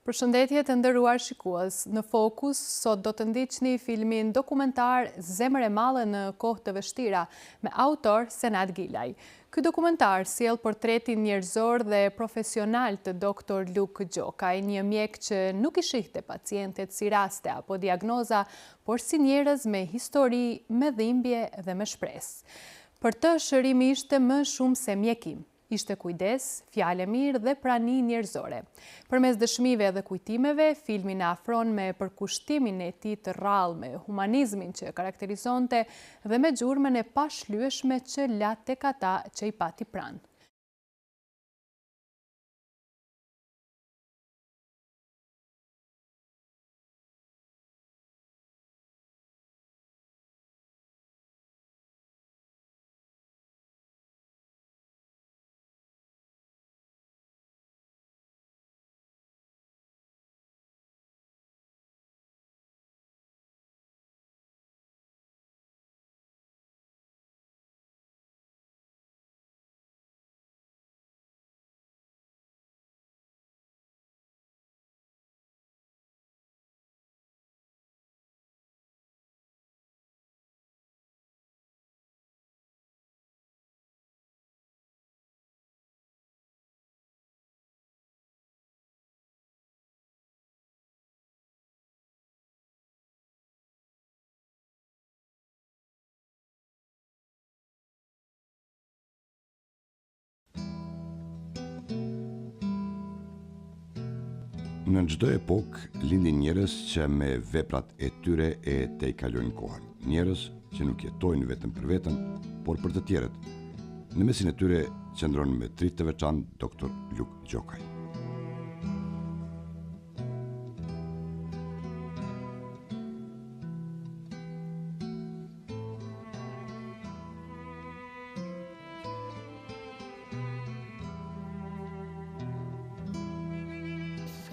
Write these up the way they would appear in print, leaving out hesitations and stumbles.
Përshëndetje të nderuar shikues, në Fokus sot do të ndiqni filmin dokumentar Zemër e Madhe në kohë të vështira me autor Senad Gilaj. Ky dokumentar sjell portretin njerëzor dhe profesional të Dr. Luk Gjokaj, një mjek që nuk i shihte pacientet si raste apo diagnoza, por si njerëz me histori, me dhimbje dhe me shpresë. Për të shërimi ishte më shumë se mjekim. Ishte kujdes, fjalë mirë dhe prani njerëzore. Përmes dëshmive dhe kujtimeve, filmi na afron me përkushtimin e tij të rrallë, me humanizmin që karakterizonte dhe me gjurmën e pashlyeshme që la tek ata që i pati pranë. Në çdo epokë lindin njerëz që me veprat e tyre e te i kalojnë kohën. Njerëz që nuk jetojnë vetëm për veten, por për të tjerët. Në mesin e tyre qëndron me trit të veçantë Dr. Luk Gjokaj.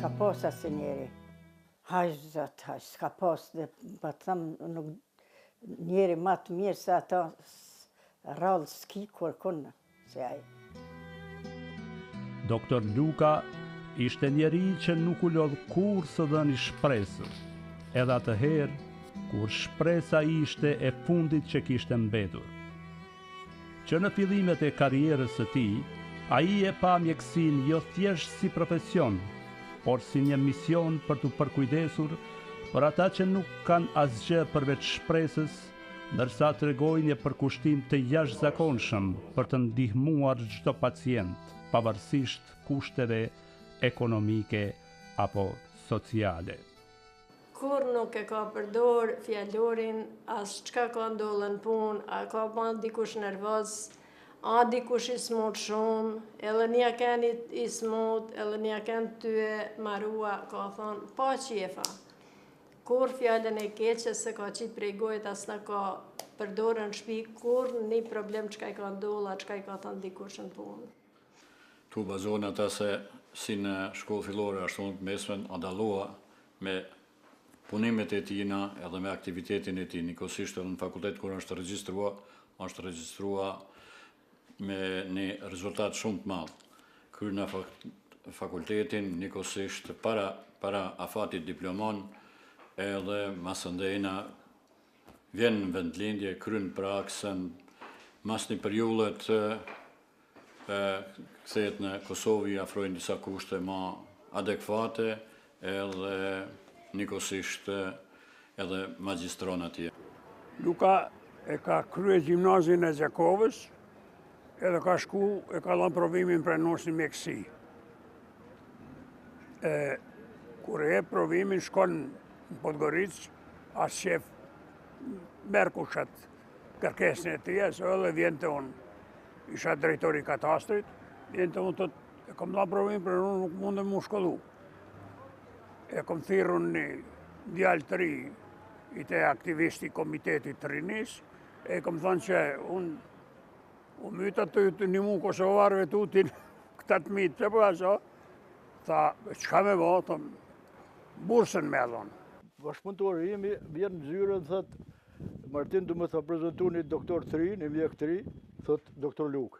S'ka pas asë njeri. Hajë zot, hajë, s'ka pas dhe pa thëmë nuk njeri ma të mirë se ata rrallë s'ki kërkunë se ajë. Doktor Luka ishte njeri që nuk u lodh kur së dhëni shpresë, edhe atë herë kur shpresa ishte e fundit që kishte mbetur. Që në fillimet e karrierës së tij, ai e pa mjekësinë jo thjesht si profesion, por si një mision për të përkujdesur për ata që nuk kanë asgjë përveç shpresës, ndërsa tregojnë një përkushtim të jashtëzakonshëm për të ndihmuar çdo pacient, pavarësisht kushteve ekonomike apo sociale. Kur nuk e ka përdor fjalorin, as çka ka ndodhur në punë, a ka bën dikush nervoz, a dikush i smut shumë, edhe një kanë i smut, edhe një kanë tyre marua, ka thonë, pa qefa. Kur fjallën e keqe se ka qitë prej gojët, as në ka përdorën në shpi, kur një problem që ka i ka ndolla, që ka i ka thonë dikush në punë. Tu bazohen ata se si në shkollë fillore, ashtu në të mesmen, adalua me punimet e tina edhe me aktivitetin e tij. Nikosisht edhe në fakultet kur është regjistrua me një rezultat shumë të madh. Kryen në fakultetin nikosisht para afatit diplomon, edhe masëndejna vjen në vendlindje, kryen praksën, mas një periullet kthehet në Kosovë, afrojnë disa kushte më adekuate, edhe nikosisht edhe magjistron atje. Luka e ka krye gjimnazin e Gjakovës, edhe ka shku, e ka dhënë provimin për nosin mjekësi. Kur e provimin shkon në Podgoricë, as shef merr kushat kërkesën e tij, se edhe vjen te unë. Isha drejtori i katastrit, vjen te unë thotë, e kam dhënë provimin për unë nuk mundem mu shkollu. E kom thirrur një djalë të ri, i te aktivisti i komitetit të rinis, e kom thënë që unë u myta të një mu Kosovarëve të utin këta të mitë, që po aso? Tha, qka me bo, thëm, bursën me dhonë. Bashkëpunëtori jemi vjen në zyre dhe thëtë, Martin du me të prezentu një doktor të ri, një mjek të ri, thëtë doktor Luk.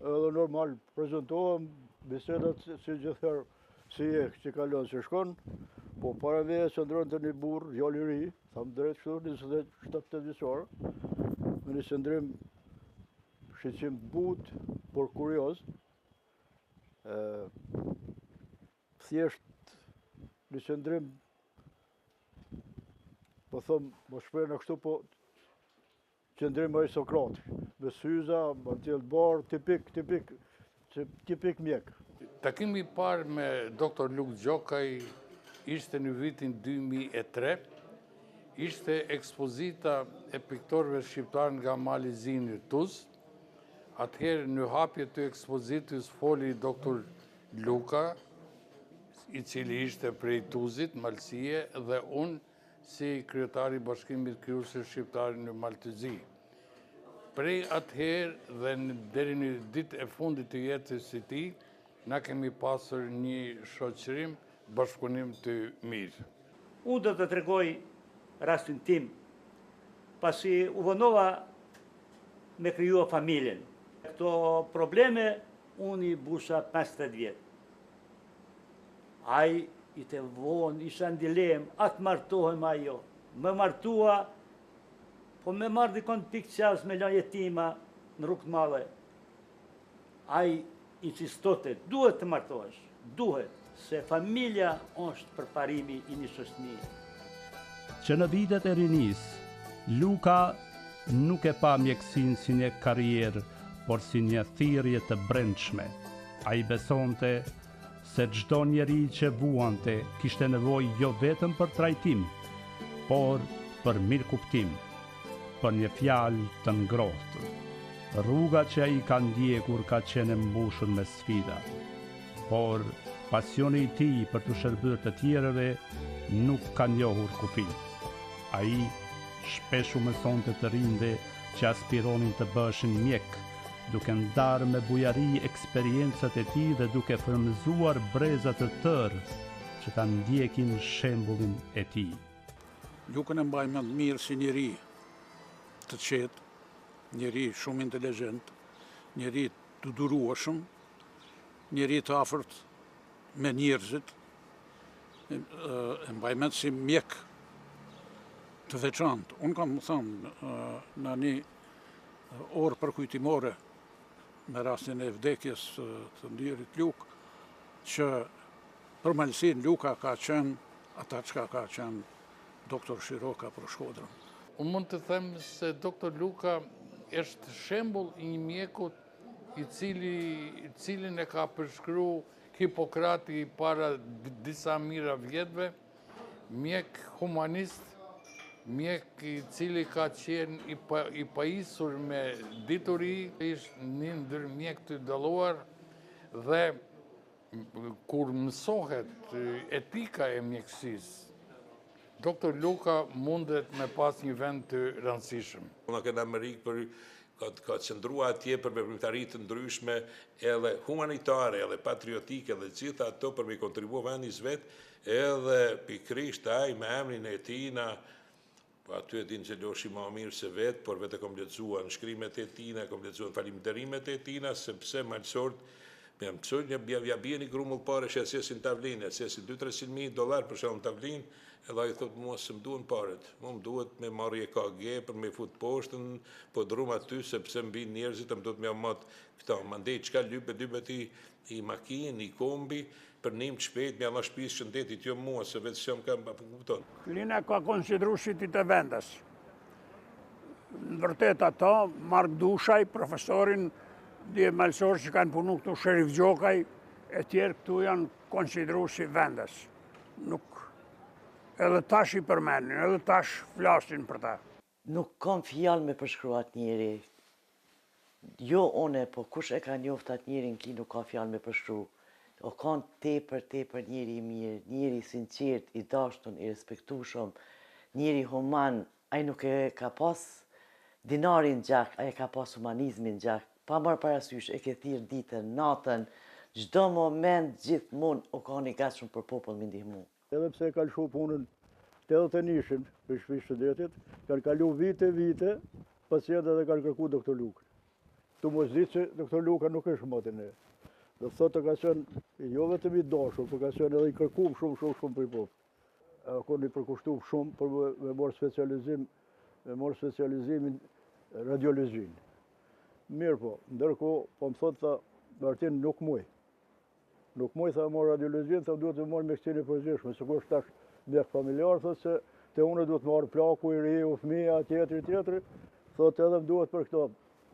Edhe normal, prezentohem, bisedat si gjithëherë si e që kalon që shkon, po para veje që ndronë të një burë, djali i ri, thamë drejt kështu, 27 vjeçar, me një qëndrim shiqim but, por kurios, thjesht një qëndrim, po thëmë, po shprejnë në kështu, po qëndrim aristokratik, me syza, më tjelë barë, tipik mjek. Takimi i parë me Dr. Luk Gjokaj ishte në vitin 2003, ishte ekspozita e piktorëve shqiptar nga Mali Zinjë Tuz. Atëherë në hapje të ekspozitës foli Dr. Luka, i cili ishte prej Tuzit, Malësie, dhe unë si kryetari Bashkimit Kryesor Shqiptar në Maltëzi. Prej atëherë dhe deri në ditë e fundit të jetës së tij, na kemi pasur një shoqërim, bashkëpunim të mirë. Unë do të tregoj rastin tim, pasi u vonova me krijua familjen. Këto probleme unë i busha 50 vjetë. Ai i të vonë, isha në dilemë, atë martohem ajo. Më martua, po me marrë dikon pikë qas me la jetima në rrugë të madhe. Ai insistote, duhet të martohesh, duhet, se familja është përparimi i një shoqënie. Që në vitet e rinis, Luka nuk e pa mjekësinë si një karrierë, por si një thirrje të brendshme. Ai besonte se çdo njeri që vuante kishte nevojë jo vetëm për trajtim, por për mirëkuptim, për një fjalë të ngrohtë. Rruga që ai ka ndjekur ka qenë mbushur me sfida, por pasioni i tij për të shërbyer të tjerëve nuk ka njohur kufi. Ai shpesh u mësonte të rinjve që aspironin të bëshin mjek, duke ndarë me bujari eksperiencat e tij dhe duke frymëzuar brezat të tërë që ta ndjekin shembullin e tij. Lukën e mbaj mend mirë si njeri të qetë, njeri shumë inteligjent, njeri të durueshëm, njeri të afërt me njerëzit, e mbaj mend si mjek të veçantë. Unë kam thënë në një orë përkujtimore me rastin e vdekjes të ndirit Luk, që për Malësin Luka ka qenë ata çka ka qenë doktor Shiroka për Shkodrën. Unë mund të them se Dr. Luka është shembull i një mjekut i cilin e ka përshkruar Hipokrati para disa mijëra vjetëve, mjek humanist, mjek i cili ka qenë i pajisur me dituri, ishte një ndër mjek të dalluar dhe kur mësohet etika e mjekësisë, Dr. Luka mundet me pas një vend të rëndësishëm. Unë kënë Amerikë ka qëndrua atje për veprimtari të ndryshme edhe humanitare, edhe patriotike, edhe gjitha ato për me kontribua vendis vetë, edhe pikrisht ai me emrin e tina, aty e din që loshi ma mirë se vetë, por vetë kom lexuar në shkrimet e tina, kom lexuar në falimderimet e tina, sepse malësort me mësoj ja bje një grumull pare që asesin tavlinë, asesin $200,000 për shumë tavlinë, edhe a i thotë mua se më duhen paret, mua më duhet me marrë EKG për me fut poshtën, po drum aty sepse më bin njerëzit, më duhet me amatë këta, më ndej qka lypet i makinë, i kombi, për njëm të shpejt, me alla shpisë shëndetit, jo mua, se vetë që më kam kupton. Klina ka konsideru shitit e vendas. Në vërtet ato, Mark Dushaj, profesorin, dhe malësor që kanë punu këtu Sherif Gjokaj, e tjerë këtu janë konsideru si vendas. Nuk, edhe tash i përmenin, edhe tash flasin për ta. Nuk kam fjalë me përshkruat njeri. Jo one, po kush e ka njoft atë njerin ki nuk ka fjalë me përshkru. O kanë tepër njeri i mirë, njeri i sinqert, i dashtun, i respektueshëm, njeri human, ai nuk e ka pas dinarin gjak, ai e ka pas humanizmin gjak. Pa marrë parasysh, e ke thirr ditën, natën, çdo moment, gjithmonë o ka një gatshëm për popull me ndihmu. Edhe pse ka lëshu punën të edhe të nishin për shpish shëndetit, kanë kalu vite, pacientë edhe kanë kërku doktor Luka. Tu mos ditë që doktor Luka nuk është matin e. Dhe thotë ka qenë jo vetëm i dashur, por ka qenë edhe i kërkuar shumë për i popullit. Ka i përkushtuar shumë për me marrë specializimin radiologjinë. Mirë po, ndërkohë po më thotë tha, Martin nuk muj. Nuk muj tha marrë radiologjinë, tha duhet të marrë mjekësinë e përgjithshme, sikur tash mjek familjar thotë se te unë duhet marrë plaku i ri, u fëmija, tjetri, thotë edhe më duhet për këto.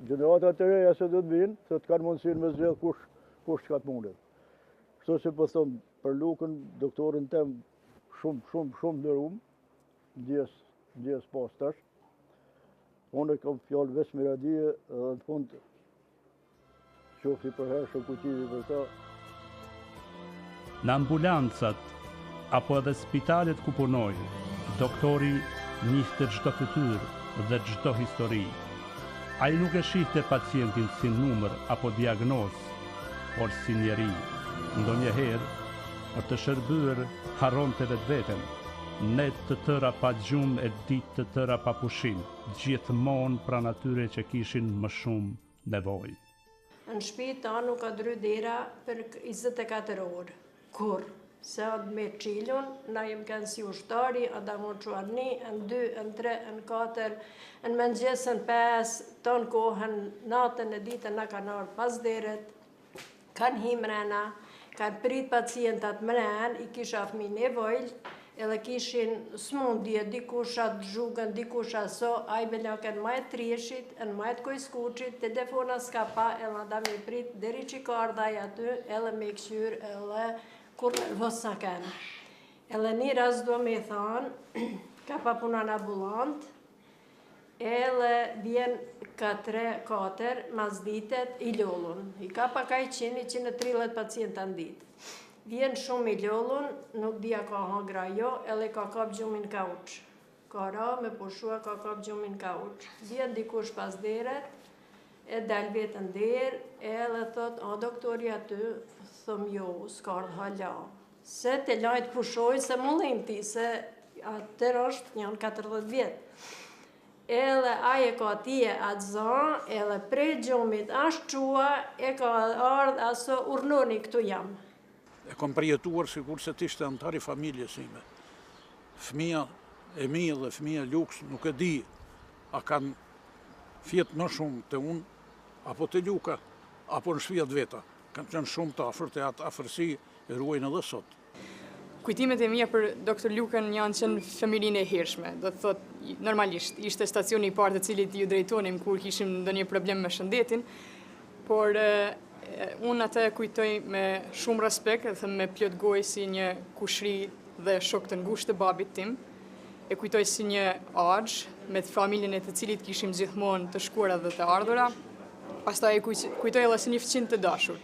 Gjeneratat të reja se do të vinë, thotë kanë mundësinë me zgjedh kush çka të mundet. Kështu që po them për Lukën, doktorin tem shumë nderuar, ndjes pas tash. Unë kam fjalë veç me radie dhe në fund qofti për hershëm kujtimi për ta. Në ambulancat apo edhe spitalet ku punoj, doktori njihte çdo fytyrë dhe çdo histori. Ai nuk e shihte pacientin si numër apo diagnozë, por si njeri. Ndonjëherë, për të shërbyer, harronte vetveten. Net të tëra pa gjumë e ditë të tëra pa pushim, gjithmonë pranë atyre që kishin më shumë nevojë. Në shtëpi ta nuk ka dry dera për 24 orë. Kur? Se atë me qilun, na jem kanë si ushtari, a da më quar një, në 2, në 3, në 4, në mëngjesën 5, tonë kohën, natën e ditën na kanë arë pas deret, kanë himrena, kanë prit pacientat mrenë, i kisha fëmi nevojl, edhe kishin smundje, dikusha të zhugën, dikusha so, a i belakën majtë trishit, në majtë kojskuqit, telefona s'ka pa, edhe da me prit, deri që ka ardhaj aty, edhe me këqyr, edhe kur nervos sa kanë. Edhe një ras do me thonë, ka pa punan ambulant, edhe vjen ka 3-4 mazditet i lollun. I ka pa ka 130 pacienta në ditë. Vjen shumë i lollun, nuk dhja ka hangra jo, edhe ka kap gjumin kauç. Ka ra me pushua ka kap gjumin kauç. Vjen dikush pas deret, e dal vetën derë, edhe thot, a doktori aty, thëm jo, s'ka ardhë hala. Se te lajtë pushoj, se mullim ti, se atër është njën 40 vjetë. Edhe aje ka tije atë zanë, edhe prej gjumit ashtë qua, e ka ardhë aso urnoni këtu jam. E kom përjetuar sikur se t'ishte antari familjes ime. Fëmija e mi dhe fëmija Luks nuk e di, a kanë fjetë më shumë të unë, apo të Luka, apo në shpijat veta. Kanë qenë shumë të afërt e atë afërsi e ruajnë edhe sot. Kujtimet e mia për doktor Lukën janë qenë familjinë e hershme. Do të thotë, normalisht, ishte stacioni i parë të cilit ju drejtonim kur kishim ndonjë problem me shëndetin, por unë atë kujtoj me shumë respekt, dhe me plot gojë si një kushri dhe shok të ngushtë të babit tim. E kujtoj si një axh me familjen e të cilit kishim gjithmonë të shkuara dhe të ardhura. Pastaj e kujtoj edhe si një fëmijë të dashur.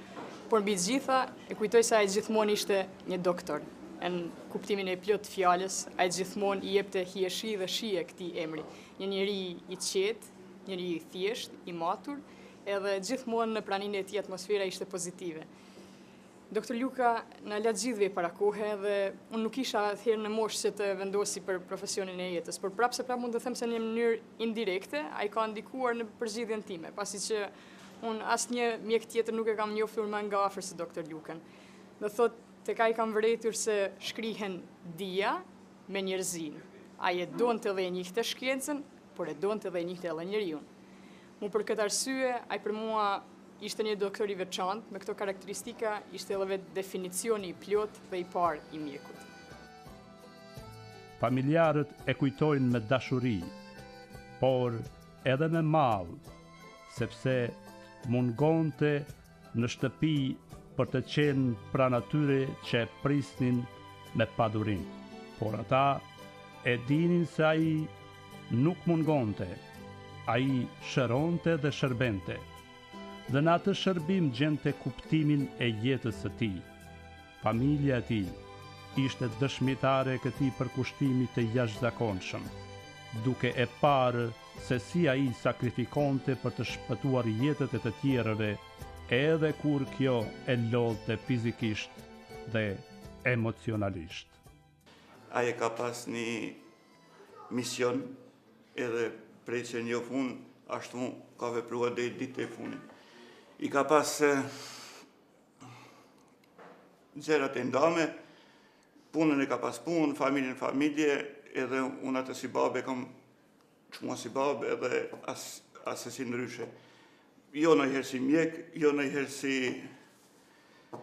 Por mbi të gjitha, e kujtoj se ai gjithmonë ishte një doktor. Në kuptimin e plot fjalës, ai gjithmonë i jepte hieshi dhe shije këtij emri. Një njeri i qetë, njeri i thjesht, i matur, edhe gjithmonë në praninë e tij atmosfera ishte pozitive. Doktor Luka na la gjithëve para kohe dhe unë nuk isha atëherë në moshë që të vendosi për profesionin e jetës, por prapë mund të them se në një mënyrë indirekte ai ka ndikuar në përzgjedhjen time, pasi që unë asnjë mjek tjetër nuk e kam njoftur më nga afër se doktor Lukën. Do thotë tek ai kam vërejtur se shkrihen dija me njerëzin. Ai e donte dhe e njihte shkencën, por e donte dhe e njihte edhe njeriu. Mu për këtë arsye, ai për mua ishte një doktor i veçantë, me këto karakteristika ishte edhe vetë definicioni i plot dhe i parë i mjekut. Familjarët e kujtojnë me dashuri, por edhe me mall, sepse mungonte në shtëpi për të qenë pranë atyre që e prisnin me padurim. Por ata e dinin se ai nuk mungonte, ai shëronte dhe shërbente. Dhe në atë shërbim gjente kuptimin e jetës së tij. Familja e tij ishte dëshmitare e këtij përkushtimi të jashtëzakonshëm, duke e parë se si ai sakrifikonte për të shpëtuar jetët e të tjerëve, edhe kur kjo e lodhte fizikisht dhe emocionalisht. Ai ka pas një mision edhe prej që një fund ashtu ka vepruar deri ditë e fundit. I ka pas gjerat e ndame, punën e ka pas punë, familje, edhe unë atë si babe kam quma si babe edhe asesi ndryshe. Jo nëjherë si mjek, jo nëjherë si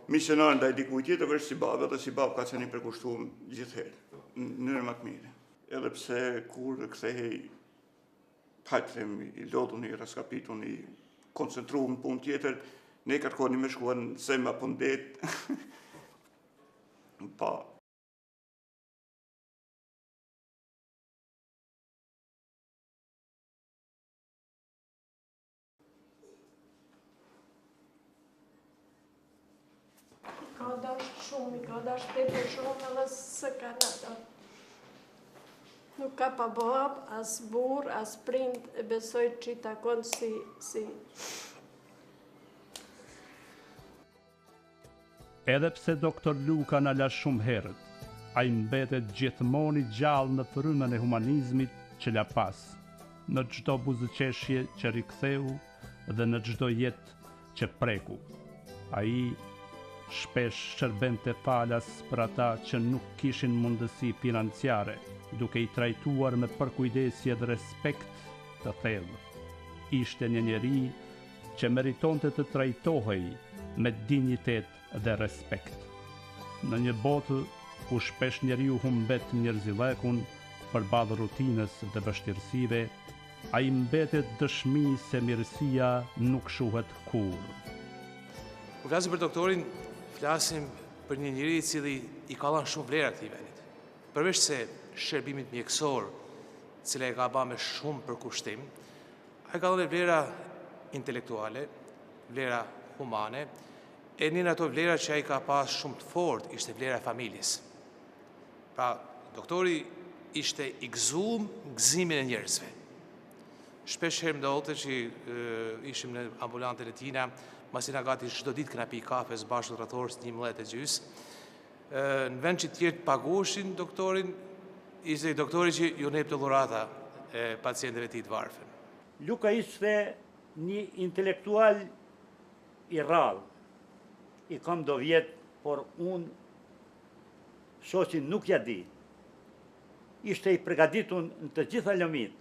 misionar ndaj dikuj tjetër, vërsh si babe, dhe si babe ka qenë i përkushtuar gjithherë, në mënyrë më të mire. Edhe pse kur kthehej hajtëm i lodhun, i raskapitun, i koncentruar në punë tjetër, ne kërkoni me shkuan zemra po ndet. Pa. Ka dasht shumë, ka dasht tepër shumë, edhe së kanë ato. Nuk ka pa bab, as burr, as prind, e besoj që i takon si. Edhe pse doktor Luka na la shumë herët, ai mbetet gjithmonë i gjallë në frymën e humanizmit që la pas, në çdo buzëqeshje që riktheu dhe në çdo jetë që preku. Ai shpesh shërbente falas për ata që nuk kishin mundësi financiare, duke i trajtuar me përkujdesje dhe respekt të thellë. Ishte një njeri që meritonte të trajtohej me dinjitet dhe respekt. Në një botë ku shpesh njeriu humbet njerëzillekun përballë rutinës dhe vështirësive, ai mbetet dëshmi se mirësia nuk shuhet kurrë. Kur flasim për doktorin, flasim për një njeri i cili i ka dhënë shumë vlera këtij vendit. Përveç se shërbimit mjekësor, cila e ka bërë me shumë përkushtim, ai ka dhënë vlera intelektuale, vlera humane, e një në ato vlera që ai ka pas shumë të fortë ishte vlera e familjes. Pra, doktori ishte i gëzuar gëzimin e njerëzve. Shpesh herë ndodhte që ishim në ambulantën e tina, masi na gati çdo ditë kena pi kafe së bashku rreth orës 11:30. Në vend që tjerë të paguheshin doktorin, ishte i doktori që ju nepte dhurata e pacientëve të varfër. Luka ishte një intelektual i rrallë. I kam do vjetë, por unë shoqin nuk ja di. Ishte i përgatitur në të gjitha lëmit.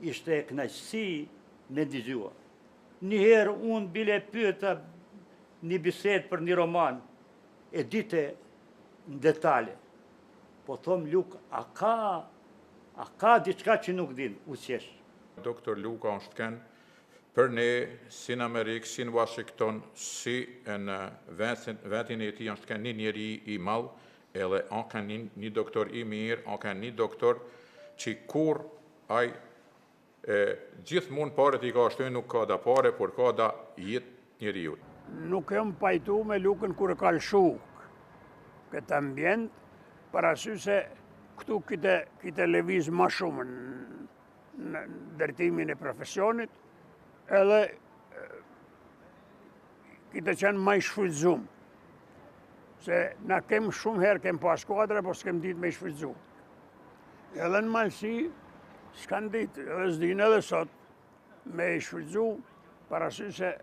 Ishte kënaqësi me dëgjua. Njëherë unë bile pyeta një bisedë për një roman, e dite në detale. Po thom Luk, a ka diçka që nuk din, u qesh. Doktor Luka është kënë për ne, si në Amerikë, si në Washington, si në vetin e ti është kënë një njeri i malë, edhe a kënë një doktor i mirë, a kënë një doktor që kur aj gjithmonë paret i ka shtu, nuk ka da pare, por ka da jetë njeriu. Nuk jam pajtu me Lukën kur e ka lëshu këtë ambjent, parasy se këtu kite lëviz ma shumë në ndërtimin e profesionit, edhe kite qenë ma i shfrytëzum. Se na kem shumë herë kem pas kuadra, po s'kem ditë me i shfrytëzum. Edhe në malësi, s'kan ditë, edhe s'dinë edhe sot, me i shfrytëzum, parasy se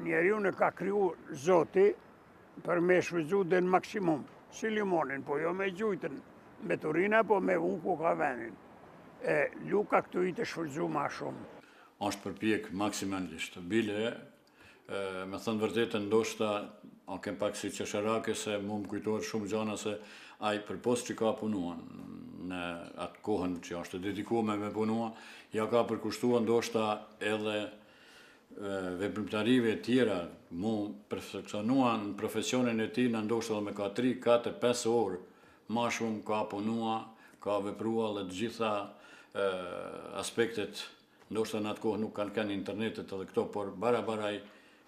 njeriu në ka kriju Zoti për me shfrytëzu dhe në maksimum, si limonin, po jo me gjujtën, me turina, po me unë ku ka venin. Luka këtu i të shfrytëzu ma shumë. Ashtë përpjek maksimalisht. Bile, me thënë vërtetën, ndoshta, a kem pak si qesharake se mu më kujtohet shumë gjana se aj për post që ka punuan në atë kohën që është dedikuar me punua, ja ka përkushtua ndoshta edhe veprimtarive tjera, mu perfeksionuan në profesionin e ti, në ndoshta dhe me ka 3, 4, 5 orë, ma shumë ka punua, ka veprua dhe të gjitha aspektet, ndoshta në atë kohë nuk kanë internetet edhe këto, por baraj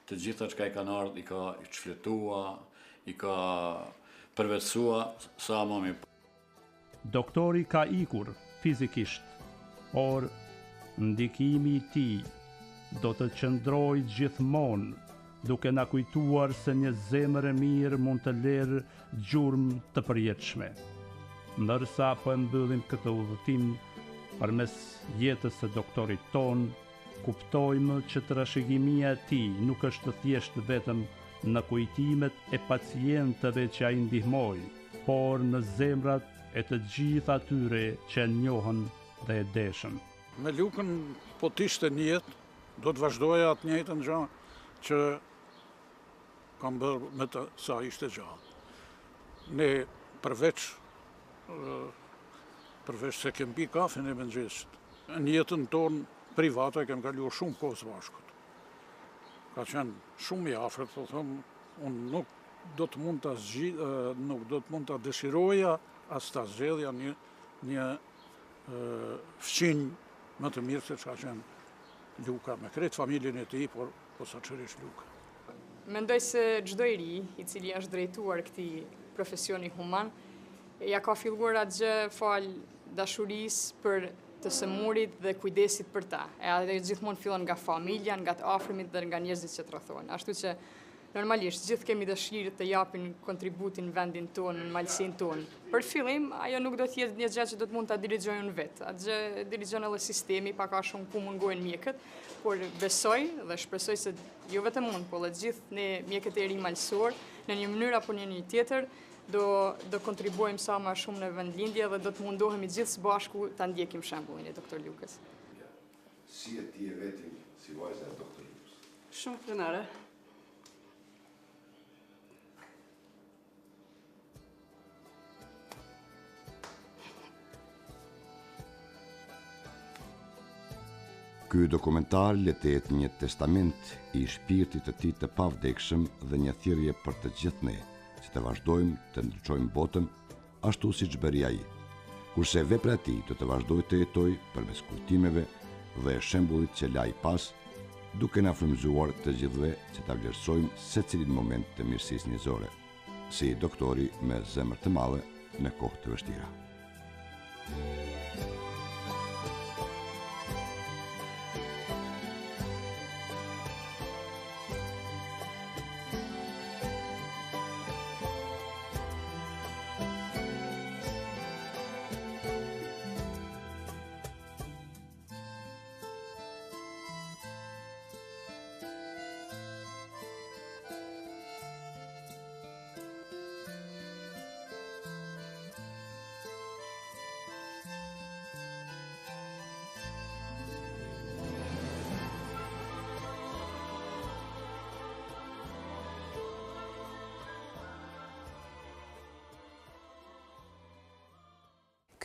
të gjitha që ka i kanë ardhë, i ka qfletua, i ka përvetsua, sa më mirë. Doktori ka ikur fizikisht, por ndikimi i tij do të qëndrojë gjithmonë, duke na kujtuar se një zemër e mirë mund të lërë gjurmë të përjetshme. Ndërsa po e mbyllim këtë udhëtim përmes jetës së doktorit ton, kuptojmë që trashëgimia e tij nuk është thjesht vetëm në kujtimet e pacientëve që ai ndihmoi, por në zemrat e të gjithë atyre që njohën dhe e deshën. Me Lukën, po t'ishte një jetë, do të vazhdoja atë njëjtën gjë që kam bërë me të sa ishte gjallë. Ne përveç se kem pi kafën e mëngjesit, në jetën tonë private kem kaluar shumë kohë së bashkut. Ka qenë shumë i afërt, po them, unë nuk do të mund ta dëshiroja as ta zgjedhja një fëmijë më të mirë se çka qenë Luka, me krejt familjen e tij, por posaçërisht Luka. Mendoj se çdo i ri i cili është drejtuar këtij profesioni human, ja ka filluar atë gjë fal dashurisë për të sëmurit dhe kujdesit për ta. E ajo gjithmonë fillon nga familja, nga të afërmit dhe nga njerëzit që të rrethojnë. Ashtu që normalisht gjithë kemi dëshirë të japin kontributin në vendin tonë, në malësinë tonë. Për fillim, ajo nuk do të jetë një gjë që do të mund ta dirigjojnë vetë. Atë gjë dirigjon edhe sistemi, pak a shumë ku mungohen mjekët, por besoj dhe shpresoj se jo vetëm unë, por edhe gjithë ne mjekët e ri malësor, në një mënyrë apo në një tjetër, do kontribuojmë sa më shumë në vendlindje dhe do të mundohemi gjithë së bashku ta ndjekim shembullin e doktor Lukës. Si e ti e vetin si vajza e doktor Lukës? Shumë krenare. Ky dokumentar le të jetë një testament i shpirtit të tij të pavdekshëm dhe një thirrje për të gjithë ne, që të vazhdojmë të ndryqojmë botën ashtu siç bëri ai, kurse vepra e tij do të vazhdojë të jetojë përmes kultimeve dhe shembullit që laj pas, duke na frymëzuar të gjithëve që ta vlerësojmë secilin moment të mirësisë njerëzore, si doktori me zemër të madhe në kohë të vështira.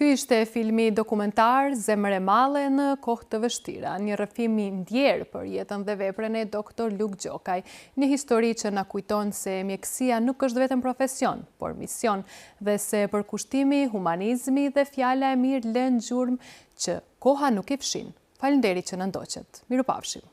Ky ishte filmi dokumentar Zemër e Madhe në kohë të vështira, një rrëfim i ndjerë për jetën dhe veprën e doktor Luk Gjokaj, një histori që na kujton se mjekësia nuk është vetëm profesion, por mision, dhe se përkushtimi, humanizmi dhe fjala e mirë lënë gjurmë që koha nuk i fshin. Faleminderit që na ndoqët. Mirupafshim.